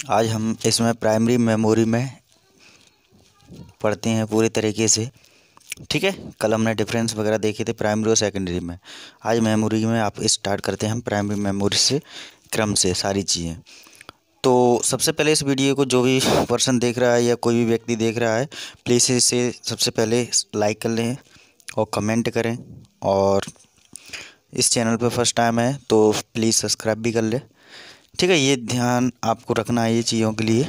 आज हम इसमें प्राइमरी मेमोरी में पढ़ते हैं पूरे तरीके से। ठीक है, कल हमने डिफरेंस वगैरह देखे थे प्राइमरी और सेकेंडरी में। आज मेमोरी में आप स्टार्ट करते हैं हम प्राइमरी मेमोरी से, क्रम से सारी चीज़ें। तो सबसे पहले इस वीडियो को जो भी पर्सन देख रहा है या कोई भी व्यक्ति देख रहा है, प्लीज़ इसे सबसे पहले लाइक कर लें और कमेंट करें, और इस चैनल पर फर्स्ट टाइम है तो प्लीज़ सब्सक्राइब भी कर ले। ठीक है, ये ध्यान आपको रखना है ये चीज़ों के लिए।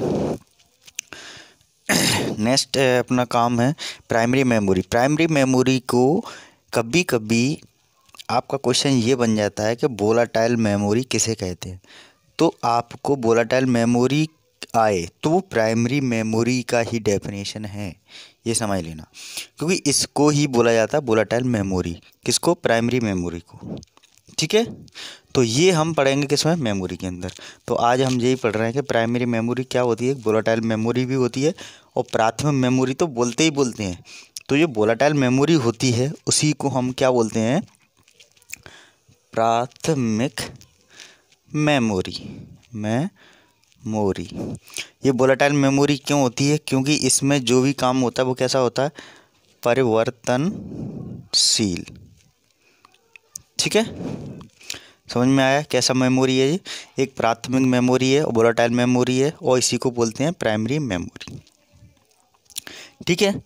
नेक्स्ट अपना काम है प्राइमरी मेमोरी। प्राइमरी मेमोरी को कभी कभी आपका क्वेश्चन ये बन जाता है कि वोलेटाइल मेमोरी किसे कहते हैं। तो आपको वोलेटाइल मेमोरी आए तो वो प्राइमरी मेमोरी का ही डेफिनेशन है, ये समझ लेना, क्योंकि इसको ही बोला जाता है वोलेटाइल मेमोरी। किसको? प्राइमरी मेमोरी को। ठीक है, तो ये हम पढ़ेंगे किसमें? मेमोरी के अंदर। तो आज हम यही पढ़ रहे हैं कि प्राइमरी मेमोरी क्या होती है। वोलेटाइल मेमोरी भी होती है और प्राथमिक मेमोरी तो बोलते ही बोलते हैं। तो ये वोलेटाइल मेमोरी होती है उसी को हम क्या बोलते हैं? प्राथमिक मेमोरी। मेमोरी ये वोलेटाइल मेमोरी क्यों होती है? क्योंकि इसमें जो भी काम होता है वो कैसा होता है? परिवर्तनशील। ठीक है, समझ में आया कैसा मेमोरी है ये? एक प्राथमिक मेमोरी है, वोलेटाइल मेमोरी है, और इसी को बोलते हैं प्राइमरी मेमोरी। ठीक है,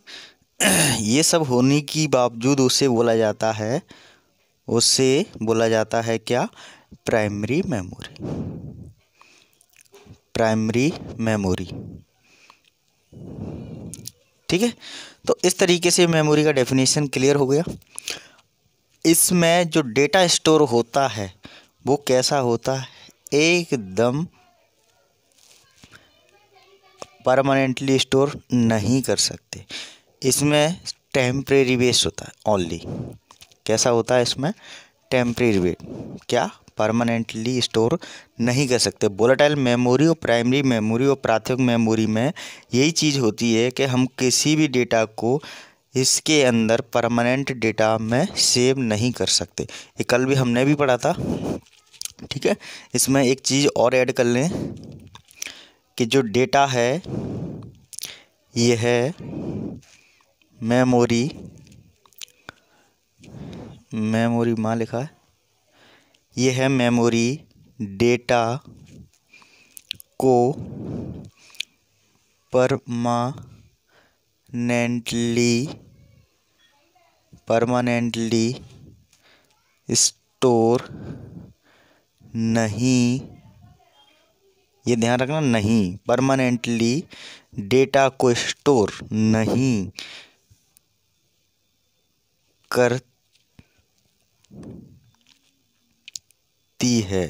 ये सब होने की बावजूद उसे बोला जाता है क्या? Primary memory. Primary memory. ठीक है, तो इस तरीके से मेमोरी का डेफिनेशन क्लियर हो गया। इसमें जो डेटा स्टोर होता है वो कैसा होता है? एकदम परमानेंटली स्टोर नहीं कर सकते। इसमें टेम्परेरी बेस होता है ओनली। कैसा होता है इसमें? Temporary base. क्या? परमानेंटली स्टोर नहीं कर सकते। वोलेटाइल मेमोरी और प्राइमरी मेमोरी और प्राथमिक मेमोरी में यही चीज़ होती है कि हम किसी भी डेटा को इसके अंदर परमानेंट डेटा में सेव नहीं कर सकते। ये कल भी हमने भी पढ़ा था। ठीक है, इसमें एक चीज़ और ऐड कर लें कि जो डेटा है ये है मेमोरी माँ लिखा है, ये है मेमोरी डेटा को परमानेंटली स्टोर नहीं, ये ध्यान रखना, नहीं, परमानेंटली डेटा को स्टोर नहीं करती है।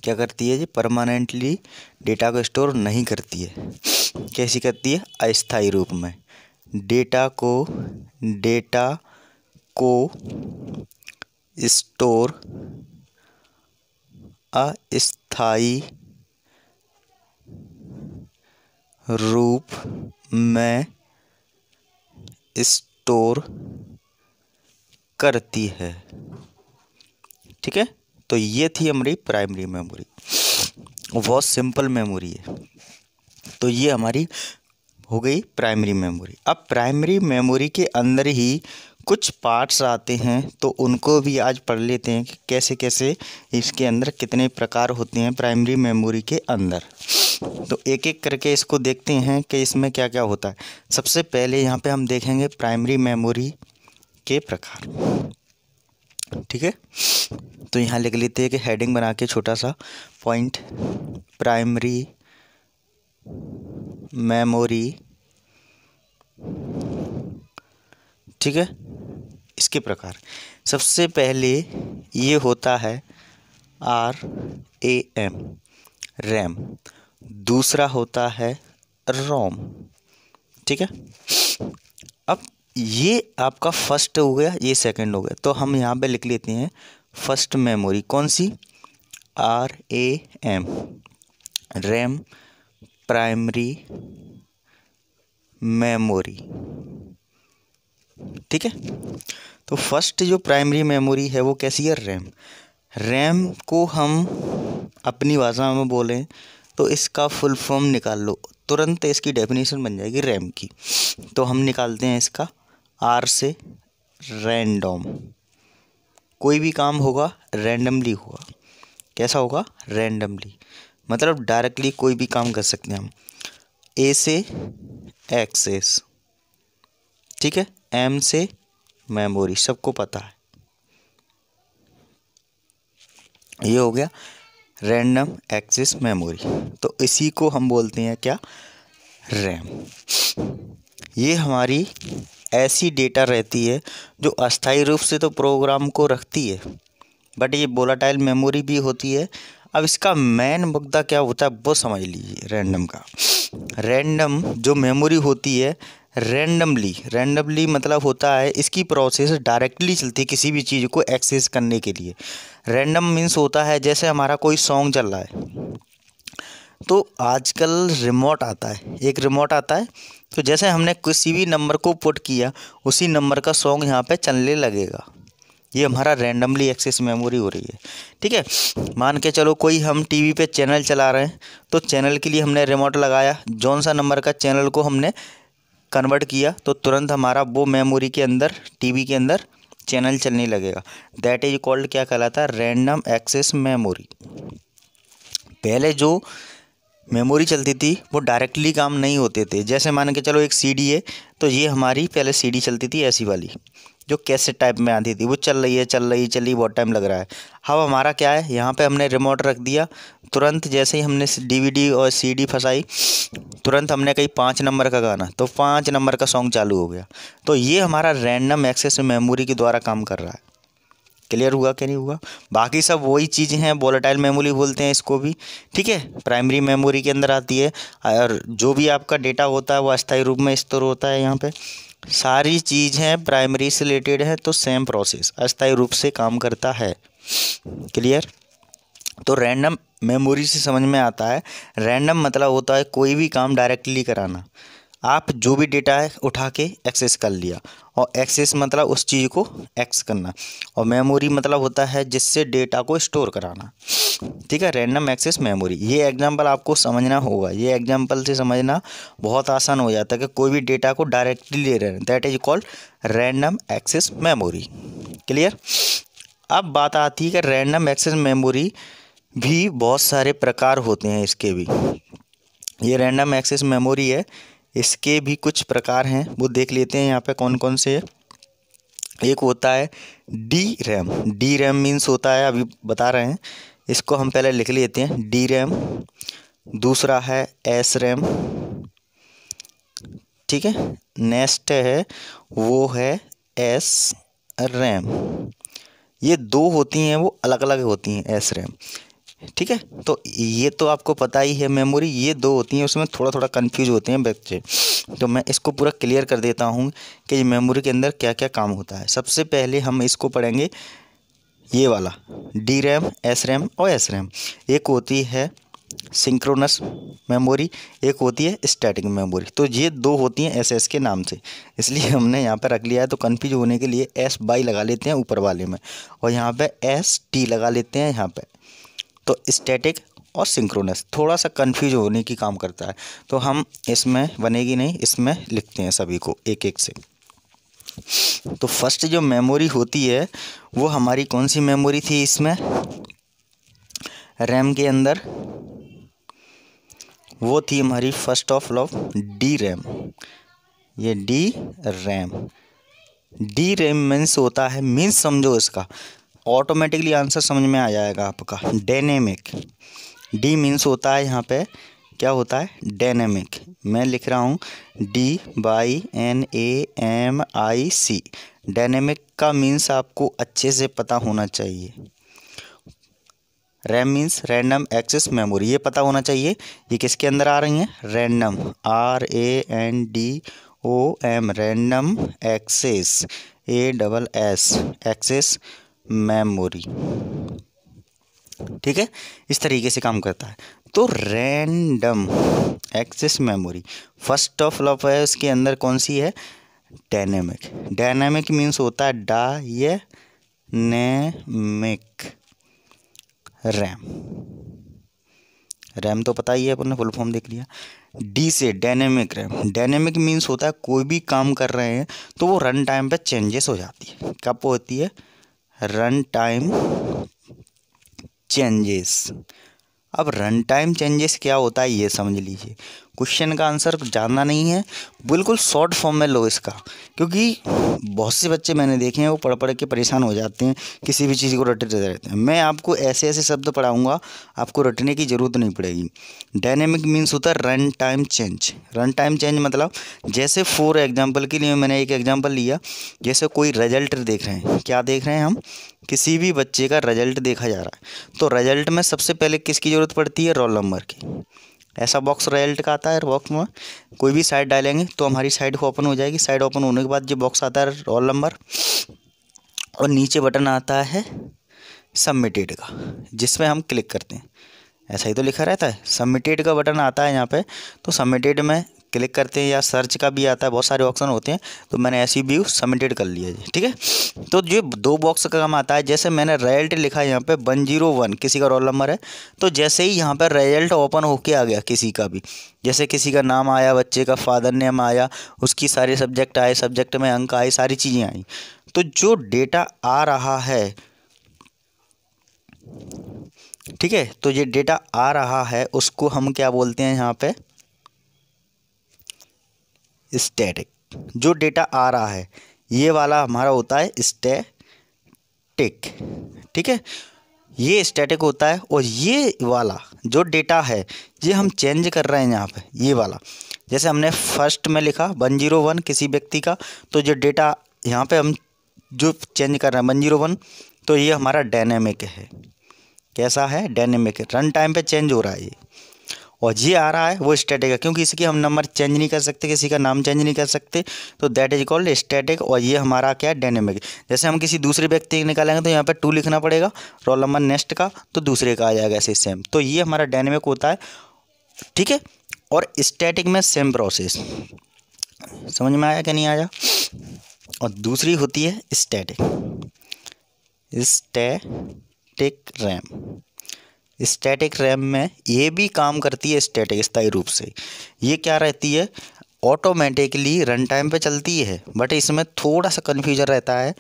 क्या करती है जी? परमानेंटली डेटा को स्टोर नहीं करती है। कैसी करती है? अस्थायी रूप में। डेटा को स्टोर अस्थायी रूप में स्टोर करती है। ठीक है, तो ये थी हमारी प्राइमरी मेमोरी। बहुत सिंपल मेमोरी है। तो ये हमारी हो गई प्राइमरी मेमोरी। अब प्राइमरी मेमोरी के अंदर ही कुछ पार्ट्स आते हैं, तो उनको भी आज पढ़ लेते हैं कि कैसे कैसे इसके अंदर कितने प्रकार होते हैं प्राइमरी मेमोरी के अंदर। तो एक एक करके इसको देखते हैं कि इसमें क्या क्या होता है। सबसे पहले यहाँ पे हम देखेंगे प्राइमरी मेमोरी के प्रकार। ठीक है, तो यहाँ लिख लेते हैं कि हेडिंग बना के छोटा सा पॉइंट, प्राइमरी मेमोरी। ठीक है, इसके प्रकार सबसे पहले ये होता है RAM, रैम। दूसरा होता है रोम। ठीक है, अब ये आपका फर्स्ट हो गया, ये सेकंड हो गया। तो हम यहाँ पे लिख लेते हैं फर्स्ट मेमोरी कौन सी? RAM, RAM primary memory. ठीक है, तो फर्स्ट जो प्राइमरी मेमोरी है वो कैसी है? रैम। रैम को हम अपनी भाषा में बोलें तो इसका फुल फॉर्म निकाल लो, तुरंत इसकी डेफिनेशन बन जाएगी रैम की। तो हम निकालते हैं इसका आर से रैंडम। कोई भी काम होगा रैंडमली होगा। कैसा होगा? रैंडमली, मतलब डायरेक्टली कोई भी काम कर सकते हैं हम। ए से एक्सेस, ठीक है। एम से मेमोरी, सबको पता है। ये हो गया रैंडम एक्सेस मेमोरी। तो इसी को हम बोलते हैं क्या? रैम। ये हमारी ऐसी डेटा रहती है जो अस्थायी रूप से तो प्रोग्राम को रखती है, बट ये वोलेटाइल मेमोरी भी होती है। अब इसका मेन मुद्दा क्या होता है वो समझ लीजिए। रैंडम का, रैंडम जो मेमोरी होती है रैंडमली मतलब होता है इसकी प्रोसेस डायरेक्टली चलती है किसी भी चीज़ को एक्सेस करने के लिए। रैंडम मीन्स होता है जैसे हमारा कोई सॉन्ग चल रहा है, तो आजकल रिमोट आता है, एक रिमोट आता है, तो जैसे हमने किसी भी नंबर को पुट किया उसी नंबर का सॉन्ग यहाँ पे चलने लगेगा। ये हमारा रैंडमली एक्सेस मेमोरी हो रही है, ठीक है। मान के चलो कोई हम टीवी पे चैनल चला रहे हैं, तो चैनल के लिए हमने रिमोट लगाया, जौन सा नंबर का चैनल को हमने कन्वर्ट किया तो तुरंत हमारा वो मेमोरी के अंदर, टीवी के अंदर चैनल चलने लगेगा। दैट इज कॉल्ड, क्या कहलाता है? Random access memory. पहले जो मेमोरी चलती थी वो डायरेक्टली काम नहीं होते थे। जैसे मान के चलो एक सीडी है, तो ये हमारी पहले सीडी चलती थी ऐसी वाली जो कैसेट टाइप में आती थी, वो चल रही बहुत टाइम लग रहा है। अब हमारा क्या है, यहाँ पे हमने रिमोट रख दिया, तुरंत जैसे ही हमने डीवीडी और सीडी फंसाई, तुरंत हमने कही 5 नंबर का गाना, तो 5 नंबर का सॉन्ग चालू हो गया। तो ये हमारा रैंडम एक्सेस मेमोरी के द्वारा काम कर रहा है। क्लियर हुआ कि नहीं हुआ? बाकी सब वही चीज़ें हैं, वोलेटाइल मेमोरी बोलते हैं इसको भी, ठीक है। प्राइमरी मेमोरी के अंदर आती है, और जो भी आपका डेटा होता है वो अस्थायी रूप में स्टोर होता है। यहाँ पे सारी चीज़ें प्राइमरी से रिलेटेड है, तो सेम प्रोसेस अस्थायी रूप से काम करता है। क्लियर? तो रैंडम मेमोरी से समझ में आता है, रैंडम मतलब होता है कोई भी काम डायरेक्टली कराना। आप जो भी डेटा है उठा के एक्सेस कर लिया, और एक्सेस मतलब उस चीज़ को एक्स करना, और मेमोरी मतलब होता है जिससे डेटा को स्टोर कराना, ठीक है। रैंडम एक्सेस मेमोरी, ये एग्जांपल आपको समझना होगा। ये एग्जांपल से समझना बहुत आसान हो जाता है कि कोई भी डेटा को डायरेक्टली ले रहे हैं, that is called random access memory. Clear? अब बात आती है कि रैंडम एक्सेस मेमोरी भी बहुत सारे प्रकार होते हैं इसके भी। ये रैंडम एक्सेस मेमोरी है, इसके भी कुछ प्रकार हैं, वो देख लेते हैं यहाँ पे कौन कौन से है। एक होता है D RAM. D RAM means होता है, अभी बता रहे हैं, इसको हम पहले लिख लेते हैं, डी रैम। दूसरा है एस रैम, ठीक है। नेक्स्ट है वो है एस रैम। ये दो होती हैं, वो अलग अलग होती हैं, एस रैम, ठीक है। तो ये तो आपको पता ही है मेमोरी, ये दो होती हैं, उसमें थोड़ा थोड़ा कंफ्यूज होते हैं बच्चे। तो मैं इसको पूरा क्लियर कर देता हूँ कि ये मेमोरी के अंदर क्या क्या काम होता है। सबसे पहले हम इसको पढ़ेंगे, ये वाला डी रैम, एस रैम और एस रैम। एक होती है सिंक्रोनस मेमोरी, एक होती है स्टैटिक मेमोरी। तो ये दो होती हैं एस एस के नाम से, इसलिए हमने यहाँ पर रख लिया है। तो कंफ्यूज होने के लिए एस बाई लगा लेते हैं ऊपर वाले में, और यहाँ पे एस टी लगा लेते हैं यहाँ पे। तो स्टैटिक और सिंक्रोनस थोड़ा सा कंफ्यूज होने की काम करता है, तो हम इसमें बनेगी नहीं, इसमें लिखते हैं सभी को एक एक से। तो फर्स्ट जो मेमोरी होती है वो हमारी कौन सी मेमोरी थी इसमें, रैम के अंदर? वो थी हमारी first of all D RAM. ये D RAM, D RAM means होता है, मीन्स समझो इसका ऑटोमेटिकली आंसर समझ में आ जाएगा आपका, डायनेमिक। डी मीन्स होता है यहाँ पे क्या होता है, डायनेमिक। मैं लिख रहा हूँ DYNAMIC। डायनेमिक का मीन्स आपको अच्छे से पता होना चाहिए। RAM means random access memory, ये पता होना चाहिए। ये किसके अंदर आ रही हैं? Random, RANDOM, random access, ASS access memory, ठीक है। इस तरीके से काम करता है। तो random access memory first of all है, इसके अंदर कौन सी है? डायनेमिक। डायनेमिक मीन्स होता है डायनेमिक रैम, रैम तो पता ही है, अपन ने फुल फॉर्म देख लिया। डी से डायनेमिक रैम। डायनेमिक मीन्स होता है कोई भी काम कर रहे हैं तो वो रन टाइम पे चेंजेस हो जाती है। कब होती है? Run time changes. अब रन टाइम चेंजेस क्या होता है ये समझ लीजिए। क्वेश्चन का आंसर जानना नहीं है, बिल्कुल शॉर्ट फॉर्म में लो इसका, क्योंकि बहुत से बच्चे मैंने देखे हैं वो पढ़ पढ़ के परेशान हो जाते हैं, किसी भी चीज़ को रटते रहते हैं। मैं आपको ऐसे ऐसे शब्द पढ़ाऊंगा, आपको रटने की ज़रूरत नहीं पड़ेगी। डायनेमिक मीन्स होता है run time change. Run time change मतलब जैसे फॉर एग्जाम्पल के लिए मैंने एक एग्जाम्पल लिया, जैसे कोई रिजल्ट देख रहे हैं। क्या देख रहे हैं हम? किसी भी बच्चे का रिजल्ट देखा जा रहा है, तो रिजल्ट में सबसे पहले किसकी ज़रूरत पड़ती है? रोल नंबर की। ऐसा बॉक्स रिजल्ट का आता है, बॉक्स में कोई भी साइड डालेंगे तो हमारी साइड ओपन हो जाएगी। साइड ओपन होने के बाद जो बॉक्स आता है रोल नंबर, और नीचे बटन आता है सबमिटेड का, जिसमें हम क्लिक करते हैं। ऐसा ही तो लिखा रहता है, सबमिटेड का बटन आता है यहाँ पे, तो सबमिटेड में क्लिक करते हैं, या सर्च का भी आता है, बहुत सारे ऑप्शन होते हैं। तो मैंने ऐसी व्यू सबमिटेड कर लिया जी, ठीक है। तो जो दो बॉक्स का काम आता है, जैसे मैंने रिजल्ट लिखा है यहाँ पे 101, किसी का रोल नंबर है, तो जैसे ही यहाँ पर रिजल्ट ओपन होके आ गया किसी का भी, जैसे किसी का नाम आया, बच्चे का फादर नेम आया, उसकी सारे सब्जेक्ट आए, सब्जेक्ट में अंक आए, सारी चीज़ें आई, तो जो डेटा आ रहा है, ठीक है, तो ये डेटा आ रहा है उसको हम क्या बोलते हैं यहाँ पे? स्टैटिक। जो डेटा आ रहा है ये वाला हमारा होता है स्टैटिक, ठीक है, ये स्टैटिक होता है। और ये वाला जो डेटा है ये हम चेंज कर रहे हैं यहाँ पे, ये वाला। जैसे हमने फर्स्ट में लिखा 101 किसी व्यक्ति का, तो जो डेटा यहाँ पे हम जो चेंज कर रहे हैं 101, तो ये हमारा डायनेमिक है। कैसा है? डायनेमिक है, रन टाइम पे चेंज हो रहा है ये। और ये आ रहा है वो स्टैटिक है, क्योंकि इसकी हम नंबर चेंज नहीं कर सकते, किसी का नाम चेंज नहीं कर सकते, तो दैट इज कॉल्ड स्टैटिक। और ये हमारा क्या है? डायनेमिक। जैसे हम किसी दूसरे व्यक्ति को निकालेंगे तो यहाँ पे 2 लिखना पड़ेगा, रोल नंबर नेक्स्ट का, तो दूसरे का आ जाएगा ऐसे सेम। तो ये हमारा डायनेमिक होता है, ठीक है। और स्टैटिक में सेम प्रोसेस, समझ में आया कि नहीं आया? और दूसरी होती है स्टैटिक रैम। स्टैटिक रैम में ये भी काम करती है स्टैटिक स्थायी रूप से। ये क्या रहती है? ऑटोमेटिकली रन टाइम पे चलती है, बट इसमें थोड़ा सा कन्फ्यूजन रहता है।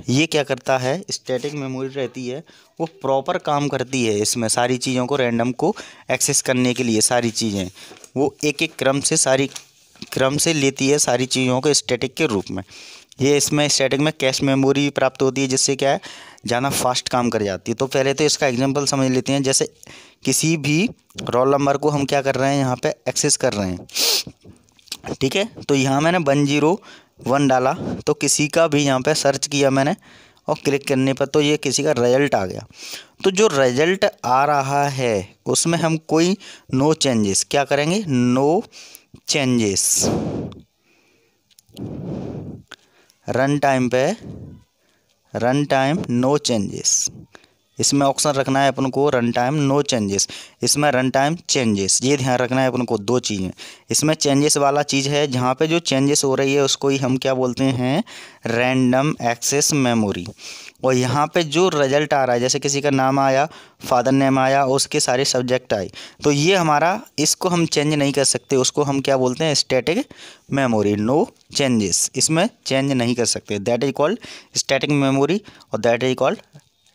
ये क्या करता है? स्टैटिक मेमोरी रहती है वो प्रॉपर काम करती है, इसमें सारी चीज़ों को रैंडम को एक्सेस करने के लिए सारी चीज़ें वो एक एक क्रम से लेती है सारी चीज़ों को स्टैटिक के रूप में। ये इसमें स्टैटिक में कैश मेमोरी प्राप्त होती है, जिससे क्या है ज़्यादा फास्ट काम कर जाती है। तो पहले तो इसका एग्जांपल समझ लेते हैं। जैसे किसी भी रोल नंबर को हम क्या कर रहे हैं यहाँ पे एक्सेस कर रहे हैं, ठीक है। तो यहाँ मैंने 101 डाला, तो किसी का भी यहाँ पे सर्च किया मैंने, और क्लिक करने पर तो ये किसी का रिजल्ट आ गया। तो जो रिजल्ट आ रहा है उसमें हम कोई नो चेंजेस क्या करेंगे? No changes run time no changes, इसमें ऑप्शन रखना है अपन को रन टाइम नो चेंजेस, इसमें रन टाइम चेंजेस। ये ध्यान रखना है अपन को, दो चीज़ें। इसमें चेंजेस वाला चीज़ है, जहाँ पे जो चेंजेस हो रही है उसको ही हम क्या बोलते हैं? Random access memory. और यहाँ पे जो रिजल्ट आ रहा है, जैसे किसी का नाम आया, फादर नेम आया, उसके सारे सब्जेक्ट आए, तो ये हमारा, इसको हम चेंज नहीं कर सकते, उसको हम क्या बोलते हैं? स्टैटिक मेमोरी, नो चेंजेस, इसमें चेंज नहीं कर सकते, that is called static memory, और that is called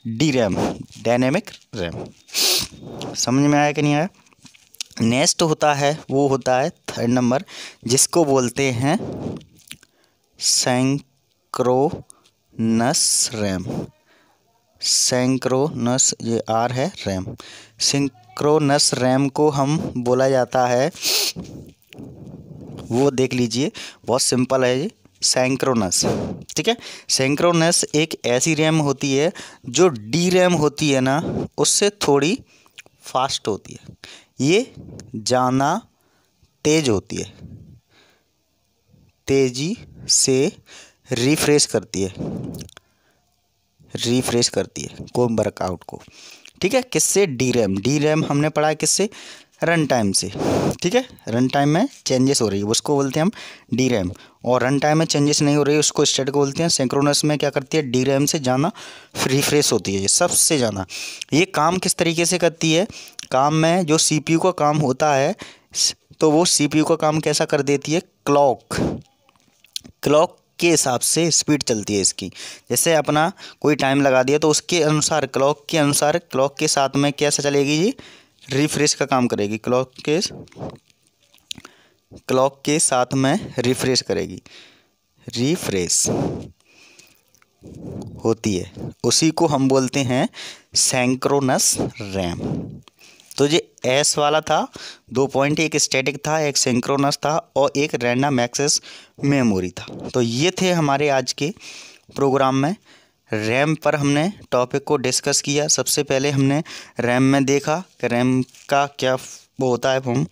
D RAM, dynamic RAM. समझ में आया कि नहीं आया? नेक्स्ट होता है, वो होता है 3rd नंबर, जिसको बोलते हैं सिंक्रोनस रैम। सिंक्रोनस, ये आर है, रैम। सिंक्रोनस रैम को हम बोला जाता है, वो देख लीजिए, बहुत सिंपल है ये, सिंक्रोनस, ठीक है। सिंक्रोनस एक ऐसी रैम होती है जो डी रैम होती है ना, उससे थोड़ी फास्ट होती है, ये ज़्यादा तेज होती है, तेज़ी से रिफ्रेश करती है कोई वर्कआउट को, ठीक है। किससे? डी रैम हमने पढ़ा है किससे? रन टाइम से, ठीक है। रन टाइम में चेंजेस हो रही है उसको बोलते हैं हम डी रैम, और रन टाइम में चेंजेस नहीं हो रही है उसको स्टैटिक बोलते हैं। सिंक्रोनस में क्या करती है? डी रैम से ज़्यादा रिफ्रेश होती है, सबसे ज़्यादा। ये काम किस तरीके से करती है? काम में जो CPU का काम होता है, तो वो CPU का काम कैसा कर देती है, क्लॉक के हिसाब से स्पीड चलती है इसकी। जैसे अपना कोई टाइम लगा दिया तो उसके अनुसार, क्लॉक के अनुसार, क्लॉक के साथ में कैसा चलेगी जी, रिफ्रेश का काम करेगी। क्लॉक के साथ में रिफ्रेश करेगी, रिफ्रेश होती है, उसी को हम बोलते हैं सिंक्रोनस रैम। तो ये एस वाला था, 2 पॉइंट, एक स्टैटिक था, एक सिंक्रोनस था और एक रैंडम एक्सेस मेमोरी था। तो ये थे हमारे आज के प्रोग्राम में। रैम पर हमने टॉपिक को डिस्कस किया। सबसे पहले हमने रैम में देखा कि रैम का क्या वो होता है फॉर्म,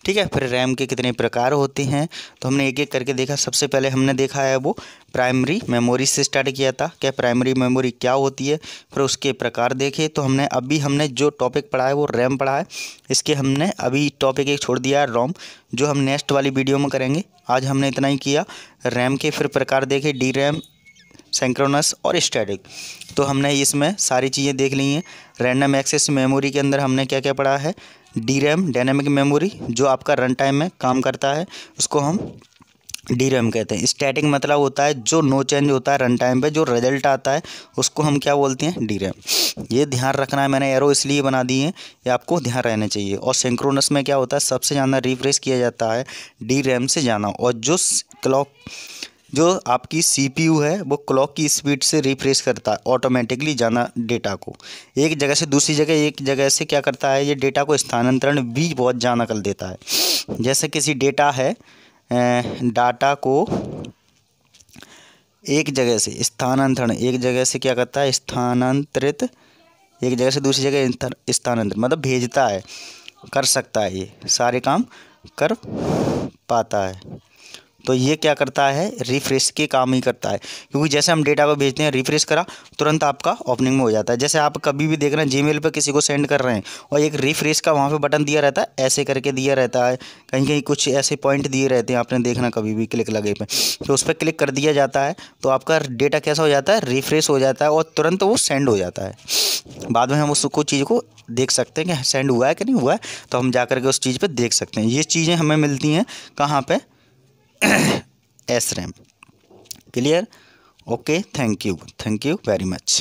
ठीक है। फिर रैम के कितने प्रकार होते हैं तो हमने एक एक करके देखा। सबसे पहले हमने देखा है वो प्राइमरी मेमोरी से स्टार्ट किया था, क्या प्राइमरी मेमोरी क्या होती है, फिर उसके प्रकार देखे। तो हमने जो टॉपिक पढ़ा है वो रैम पढ़ा है। इसके हमने अभी टॉपिक एक छोड़ दिया है रोम, जो हम नेक्स्ट वाली वीडियो में करेंगे। आज हमने इतना ही किया। रैम के फिर प्रकार देखे, डी रैम, सिंक्रोनस और स्टैटिक। तो हमने इसमें सारी चीज़ें देख ली हैं। रैंडम एक्सेस मेमोरी के अंदर हमने क्या क्या पढ़ा है, डी रैम डायनेमिक मेमोरी, जो आपका रन टाइम में काम करता है, उसको हम डी रैम कहते हैं। स्टैटिक मतलब होता है जो नो चेंज होता है रन टाइम पे, जो रिजल्ट आता है उसको हम क्या बोलते हैं, डी रैम। ये ध्यान रखना है, मैंने एरो इसलिए बना दी है, ये आपको ध्यान रहना चाहिए। और सिंक्रोनस में क्या होता है, सबसे ज़्यादा रिफ्रेश किया जाता है डी रैम से ज़्यादा, और जो आपकी CPU है वो क्लॉक की स्पीड से रिफ्रेश करता है ऑटोमेटिकली ज़्यादा डेटा को। एक जगह से दूसरी जगह, एक जगह से क्या करता है, ये डेटा को स्थानांतरण भी बहुत ज़्यादा कर देता है। जैसे किसी डाटा को एक जगह से स्थानांतरण, एक जगह से क्या करता है, स्थानांतरित, एक जगह से दूसरी जगह स्थानांतरित मतलब भेजता है, कर सकता है, ये सारे काम कर पाता है। तो ये क्या करता है, रिफ्रेश के काम ही करता है। क्योंकि जैसे हम डेटा को भेजते हैं, रिफ्रेश करा, तुरंत आपका ओपनिंग में हो जाता है। जैसे आप कभी भी देख रहे हैं जीमेल पे किसी को सेंड कर रहे हैं और एक रिफ्रेश का वहाँ पे बटन दिया रहता है, ऐसे करके दिया रहता है, कहीं कहीं कुछ ऐसे पॉइंट दिए रहते हैं, आपने देखना कभी भी क्लिक लगे पे, तो उस पर क्लिक कर दिया जाता है, तो आपका डेटा कैसा हो जाता है, रिफ्रेश हो जाता है और तुरंत वो सेंड हो जाता है। बाद में हम उसको चीज़ को देख सकते हैं कि सेंड हुआ है कि नहीं हुआ है, तो हम जा करके उस चीज़ पर देख सकते हैं। ये चीज़ें हमें मिलती हैं कहाँ पर, SRAM। Clear? Okay, thank you very much.